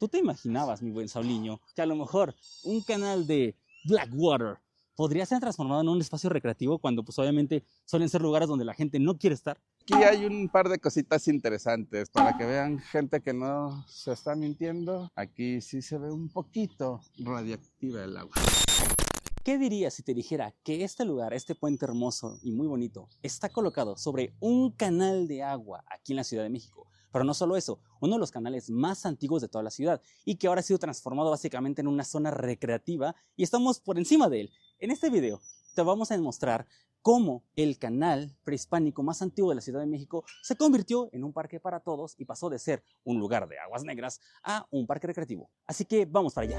¿Tú te imaginabas, mi buen Sauliño, que a lo mejor un canal de Blackwater podría ser transformado en un espacio recreativo cuando pues obviamente suelen ser lugares donde la gente no quiere estar? Aquí hay un par de cositas interesantes para que vean gente que no se está mintiendo. Aquí sí se ve un poquito radiactiva el agua. ¿Qué dirías si te dijera que este lugar, este puente hermoso y muy bonito, está colocado sobre un canal de agua aquí en la Ciudad de México? Pero no solo eso, uno de los canales más antiguos de toda la ciudad y que ahora ha sido transformado básicamente en una zona recreativa y estamos por encima de él. En este video te vamos a mostrar cómo el canal prehispánico más antiguo de la Ciudad de México se convirtió en un parque para todos y pasó de ser un lugar de aguas negras a un parque recreativo. Así que vamos para allá.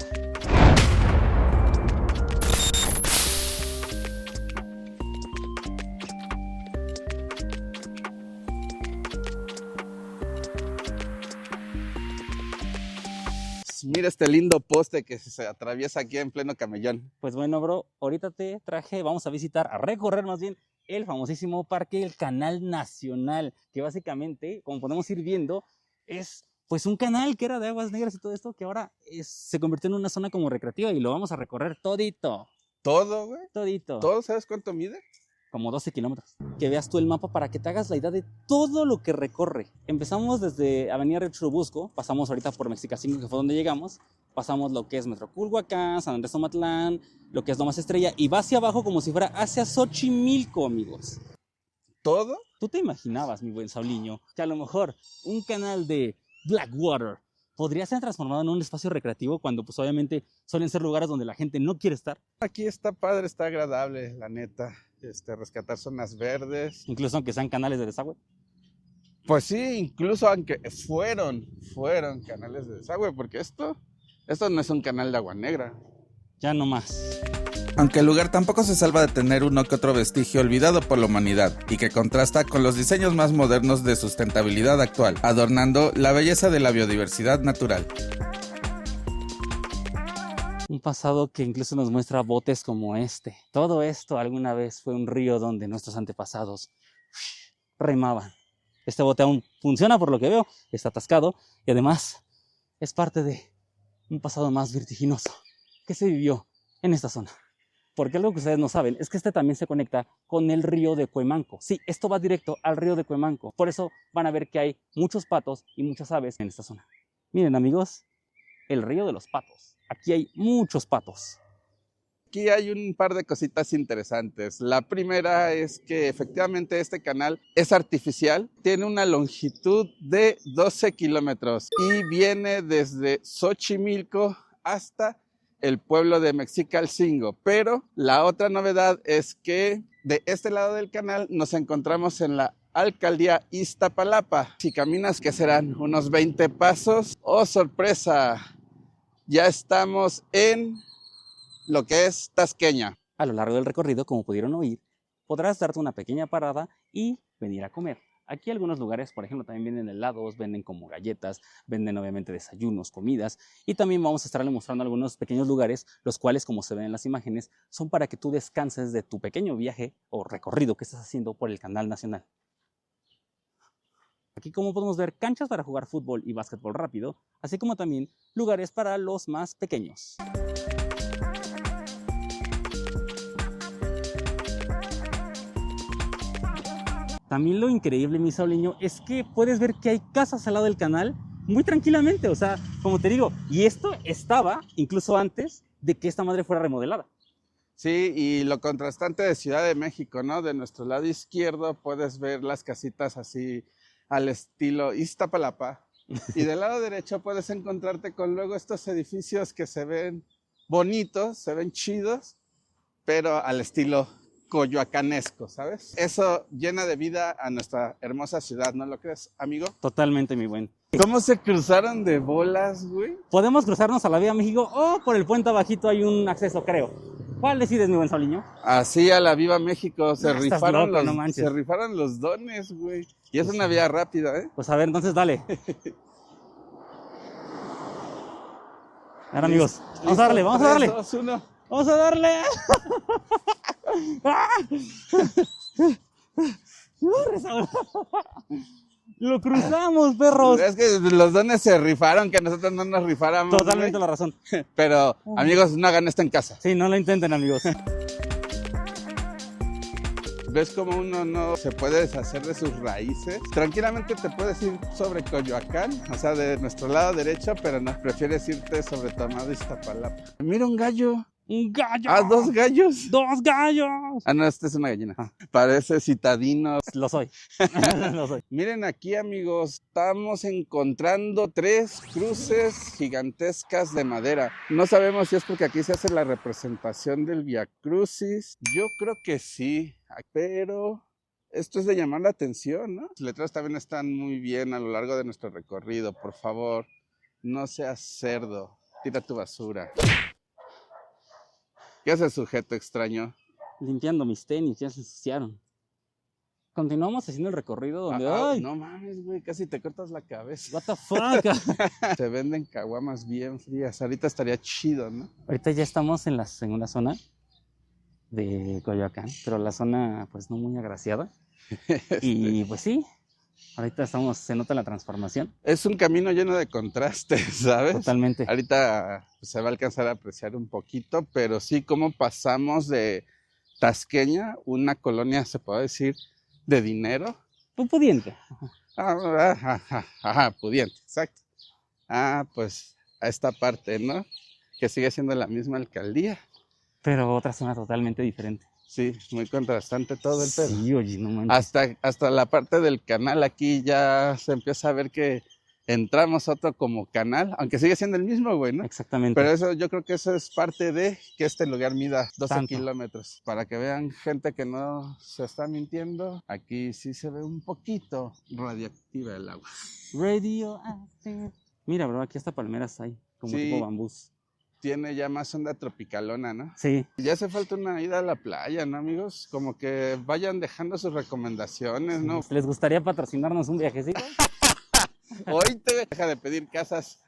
Mira este lindo poste que se atraviesa aquí en pleno camellón. Pues bueno, bro, ahorita te traje, vamos a visitar, a recorrer más bien el famosísimo parque, el Canal Nacional, que básicamente, como podemos ir viendo, es pues un canal que era de aguas negras y todo esto, que ahora se convirtió en una zona como recreativa y lo vamos a recorrer todito. ¿Todo, güey? Todito. ¿Todo? ¿Sabes cuánto mide? Como 12 kilómetros. Que veas tú el mapa para que te hagas la idea de todo lo que recorre. Empezamos desde Avenida Río Churubusco, pasamos ahorita por Mexicacingo, que fue donde llegamos, pasamos lo que es Metro Culhuacán, San Andrés Omatlán, lo que es Lomas Estrella, y va hacia abajo como si fuera hacia Xochimilco, amigos. ¿Todo? ¿Tú te imaginabas, mi buen Sauliño, que a lo mejor un canal de Blackwater podría ser transformado en un espacio recreativo cuando pues obviamente suelen ser lugares donde la gente no quiere estar? Aquí está padre, está agradable, la neta. Rescatar zonas verdes. Incluso aunque sean canales de desagüe. Pues sí, incluso aunque fueron canales de desagüe, porque esto no es un canal de agua negra. Ya no más. Aunque el lugar tampoco se salva de tener uno que otro vestigio olvidado por la humanidad y que contrasta con los diseños más modernos de sustentabilidad actual, adornando la belleza de la biodiversidad natural. Un pasado que incluso nos muestra botes como este. Todo esto alguna vez fue un río donde nuestros antepasados remaban. Este bote aún funciona por lo que veo, está atascado y además es parte de un pasado más vertiginoso que se vivió en esta zona. Porque algo que ustedes no saben es que este también se conecta con el río de Cuemanco. Sí, esto va directo al río de Cuemanco. Por eso van a ver que hay muchos patos y muchas aves en esta zona. Miren, amigos, el río de los patos. Aquí hay muchos patos. Aquí hay un par de cositas interesantes. La primera es que efectivamente este canal es artificial, tiene una longitud de 12 kilómetros y viene desde Xochimilco hasta el pueblo de Mexicalcingo. Pero la otra novedad es que de este lado del canal nos encontramos en la Alcaldía Iztapalapa. Si caminas, ¿qué serán? Unos 20 pasos. ¡Oh, sorpresa! Ya estamos en lo que es Tasqueña. A lo largo del recorrido, como pudieron oír, podrás darte una pequeña parada y venir a comer. Aquí algunos lugares, por ejemplo, también venden helados, venden como galletas, venden obviamente desayunos, comidas, y también vamos a estarle mostrando algunos pequeños lugares, los cuales, como se ven en las imágenes, son para que tú descanses de tu pequeño viaje o recorrido que estás haciendo por el Canal Nacional. Aquí, como podemos ver, canchas para jugar fútbol y básquetbol rápido, así como también lugares para los más pequeños. También lo increíble, mi Sauliño, es que puedes ver que hay casas al lado del canal muy tranquilamente, o sea, como te digo, y esto estaba incluso antes de que esta madre fuera remodelada. Sí, y lo contrastante de Ciudad de México, ¿no? De nuestro lado izquierdo puedes ver las casitas así al estilo Iztapalapa, y del lado derecho puedes encontrarte con luego estos edificios que se ven bonitos, se ven chidos, pero al estilo coyoacanesco, ¿sabes? Eso llena de vida a nuestra hermosa ciudad, ¿no lo crees, amigo? Totalmente, mi buen. ¿Cómo se cruzaron de bolas, güey? Podemos cruzarnos a la Vía México o por el puente abajito hay un acceso, creo. ¿Cuál decides, mi buen Sauliño? Así a la Viva México, se rifaron los dones, güey. Y es una vía rápida, ¿eh? Pues a ver, entonces dale. A ver, amigos, vamos a darle, vamos a darle. 3, 2, 1. ¡Vamos a darle! Lo cruzamos, perros. Es que los dones se rifaron, que nosotros no nos rifáramos. Totalmente güey. la razón. Pero, amigos, no hagan esto en casa. Sí, no lo intenten, amigos. ¿Ves cómo uno no se puede deshacer de sus raíces? Tranquilamente te puedes ir sobre Coyoacán, o sea, de nuestro lado derecho, pero no, prefieres irte sobre Tomado y Iztapalapa. Mira un gallo. ¡Un gallo! Ah, dos gallos. ¡Dos gallos! Ah, no, esta es una gallina. Parece citadino. Lo soy. Lo soy. Miren aquí, amigos, estamos encontrando 3 cruces gigantescas de madera. No sabemos si es porque aquí se hace la representación del Vía Crucis. Yo creo que sí, pero esto es de llamar la atención, ¿no? Las letras también están muy bien a lo largo de nuestro recorrido. Por favor, no seas cerdo. Tira tu basura. ¿Qué hace el sujeto extraño? Limpiando mis tenis, ya se ensuciaron. Continuamos haciendo el recorrido donde... ¡Ay! No mames, güey, casi te cortas la cabeza. What the fuck. Se venden caguamas bien frías. Ahorita estaría chido, ¿no? Ahorita ya estamos en la segunda zona de Coyoacán, pero la zona pues no muy agraciada. Y pues sí, ahorita se nota la transformación. Es un camino lleno de contrastes, ¿sabes? Totalmente. Ahorita pues, se va a alcanzar a apreciar un poquito, pero sí cómo pasamos de Tasqueña, una colonia, se puede decir, de dinero. Un pudiente. Pudiente, exacto. Pues a esta parte, ¿no? Que sigue siendo la misma alcaldía. Pero otra zona totalmente diferente. Sí, muy contrastante todo el pedo. Sí, oye, no manches. Hasta la parte del canal aquí ya se empieza a ver que entramos otro como canal, aunque sigue siendo el mismo, güey, ¿no? Exactamente. Pero eso, yo creo que eso es parte de que este lugar mida 12 Tanto. kilómetros. Para que vean gente que no se está mintiendo, aquí sí se ve un poquito radiactiva el agua. Radioactive. Mira, bro, aquí hasta palmeras hay, como Sí. tipo bambús. Tiene ya más onda tropicalona, ¿no? Sí. Ya hace falta una ida a la playa, ¿no, amigos? Como que vayan dejando sus recomendaciones, ¿no? ¿Les gustaría patrocinarnos un viajecito? Hoy te deja de pedir casas.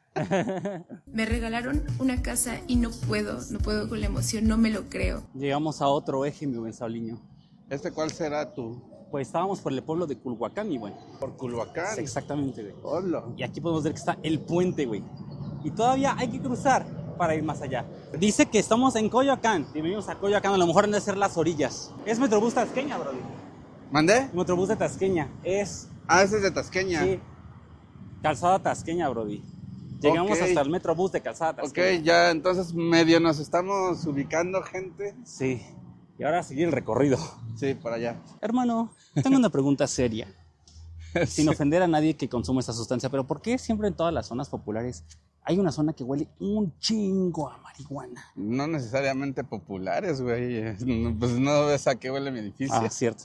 Me regalaron una casa y no puedo con la emoción, no me lo creo. Llegamos a otro eje, mi buen Sauliño. ¿Cuál será tu? Pues estábamos por el pueblo de Culhuacán, mi buen. Por Culhuacán. Exactamente, güey. Hola. Y aquí podemos ver que está el puente, güey. Y todavía hay que cruzar para ir más allá. Dice que estamos en Coyoacán. Bienvenidos a Coyoacán, a lo mejor han de ser las orillas. Es Metrobús Tasqueña, brother. ¿Mandé? Metrobús de Tasqueña. Es, Ese es de Tasqueña. sí, Calzada Tasqueña, brody. Llegamos Ok. hasta el Metrobús de Calzada Tasqueña. Ok, ya entonces medio nos estamos ubicando, gente. Sí. Y ahora seguir el recorrido. Sí, por allá. Hermano, tengo una pregunta seria. Sin ofender a nadie que consume esta sustancia, pero ¿por qué siempre en todas las zonas populares hay una zona que huele un chingo a marihuana? No necesariamente populares, güey. Pues no ves a qué huele mi edificio. Ah, cierto.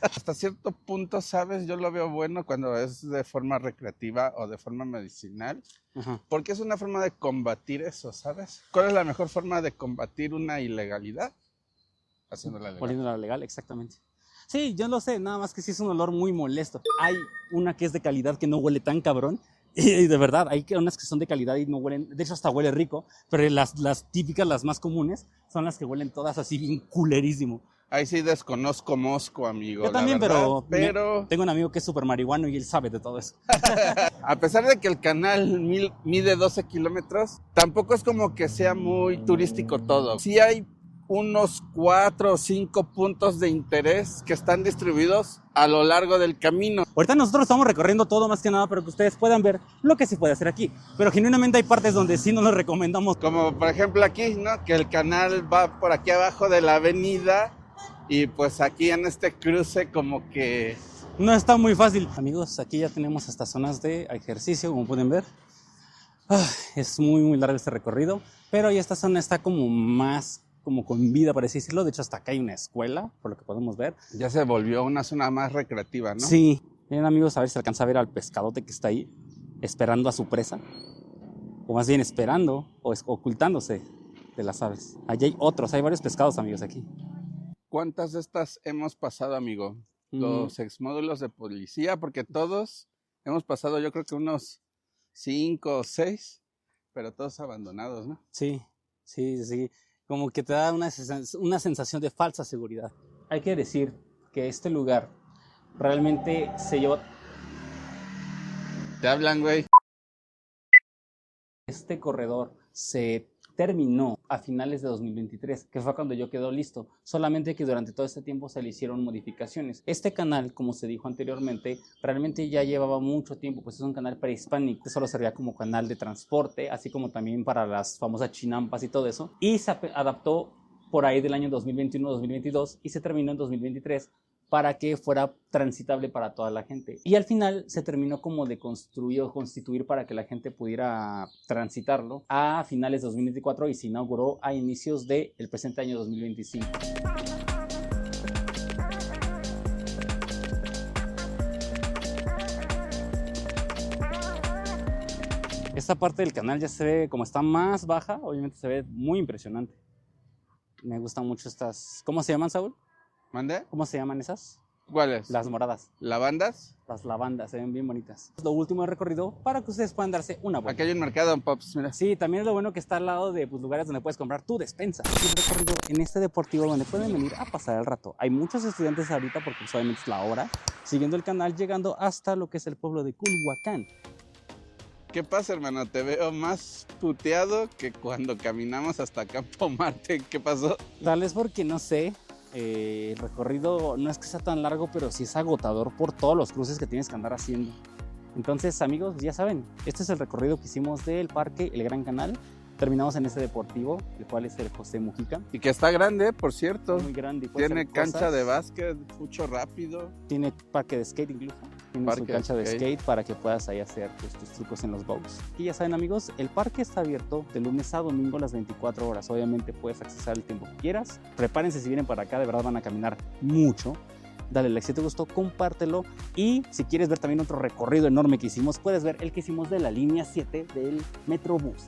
Hasta cierto punto, ¿sabes? Yo lo veo bueno cuando es de forma recreativa o de forma medicinal, Ajá. porque es una forma de combatir eso, ¿sabes? ¿Cuál es la mejor forma de combatir una ilegalidad? Haciéndola legal. Poniéndola legal, exactamente. Sí, yo lo sé, nada más que sí es un olor muy molesto. Hay una que es de calidad que no huele tan cabrón. Y de verdad, hay unas que son de calidad y no huelen, de hecho hasta huele rico, pero las típicas, las más comunes, son las que huelen todas así bien culerísimo. Ahí sí desconozco Mosco, amigo. Yo la también, verdad, pero tengo un amigo que es súper marihuano y él sabe de todo eso. A pesar de que el canal mide 12 kilómetros, tampoco es como que sea muy turístico todo. Sí hay unos 4 o 5 puntos de interés que están distribuidos a lo largo del camino. Ahorita nosotros estamos recorriendo todo más que nada para que ustedes puedan ver lo que se puede hacer aquí. Pero genuinamente hay partes donde sí no lo recomendamos. Como por ejemplo aquí, ¿no? Que el canal va por aquí abajo de la avenida y pues aquí en este cruce como que... No está muy fácil. Amigos, aquí ya tenemos estas zonas de ejercicio, como pueden ver. Es muy largo este recorrido, pero ya esta zona está como más como con vida, por así decirlo. De hecho, hasta acá hay una escuela, por lo que podemos ver. Ya se volvió una zona más recreativa, ¿no? Sí. Miren, amigos, a ver si se alcanza a ver al pescadote que está ahí, esperando a su presa. O más bien esperando o ocultándose de las aves. Allí hay otros, hay varios pescados, amigos, aquí. ¿Cuántas de estas hemos pasado, amigo? Los exmódulos de policía, porque todos hemos pasado, yo creo que unos 5 o 6, pero todos abandonados, ¿no? Sí. Como que te da una sensación de falsa seguridad. Hay que decir que este lugar realmente se llevó Te hablan, güey. Este corredor se terminó a finales de 2023, que fue cuando yo quedó listo, solamente que durante todo este tiempo se le hicieron modificaciones. Este canal, como se dijo anteriormente, realmente ya llevaba mucho tiempo, pues es un canal prehispánico, que solo servía como canal de transporte, así como también para las famosas chinampas y todo eso, y se adaptó por ahí del año 2021-2022 y se terminó en 2023 para que fuera transitable para toda la gente. Y al final se terminó como de construir o constituir para que la gente pudiera transitarlo a finales de 2024 y se inauguró a inicios del presente año 2025. Esta parte del canal ya se ve, como está más baja, obviamente se ve muy impresionante. Me gustan mucho estas... ¿Cómo se llaman, Saúl? ¿Mande? ¿Cómo se llaman esas? ¿Cuáles? Las moradas. ¿Lavandas? Las lavandas, se ven bien bonitas. Es lo último de recorrido para que ustedes puedan darse una vuelta. Aquí hay un mercado en Pops, mira. Sí, también es lo bueno que está al lado de lugares donde puedes comprar tu despensa. Y un recorrido en este deportivo donde pueden venir a pasar el rato. Hay muchos estudiantes ahorita porque pues, obviamente es la hora, siguiendo el canal, llegando hasta lo que es el pueblo de Culhuacán. ¿Qué pasa, hermano? Te veo más puteado que cuando caminamos hasta Campo Marte. ¿Qué pasó? Tal vez porque, no sé, el recorrido no es que sea tan largo, pero sí es agotador por todos los cruces que tienes que andar haciendo. Entonces, amigos, ya saben, este es el recorrido que hicimos del parque El Gran Canal. Terminamos en este deportivo, el cual es el José Mujica. Y que está grande, por cierto. Muy grande. Y puede Tiene hacer cancha cosas. de básquet, mucho rápido. Tiene parque de skate incluso. Tiene su Parque cancha de skate. skate para que puedas ahí hacer pues, tus trucos en los bows. Y ya saben, amigos, el parque está abierto de lunes a domingo a las 24 horas. Obviamente puedes accesar el tiempo que quieras. Prepárense si vienen para acá, de verdad van a caminar mucho. Dale like si te gustó, compártelo. Y si quieres ver también otro recorrido enorme que hicimos, puedes ver el que hicimos de la línea 7 del Metrobús.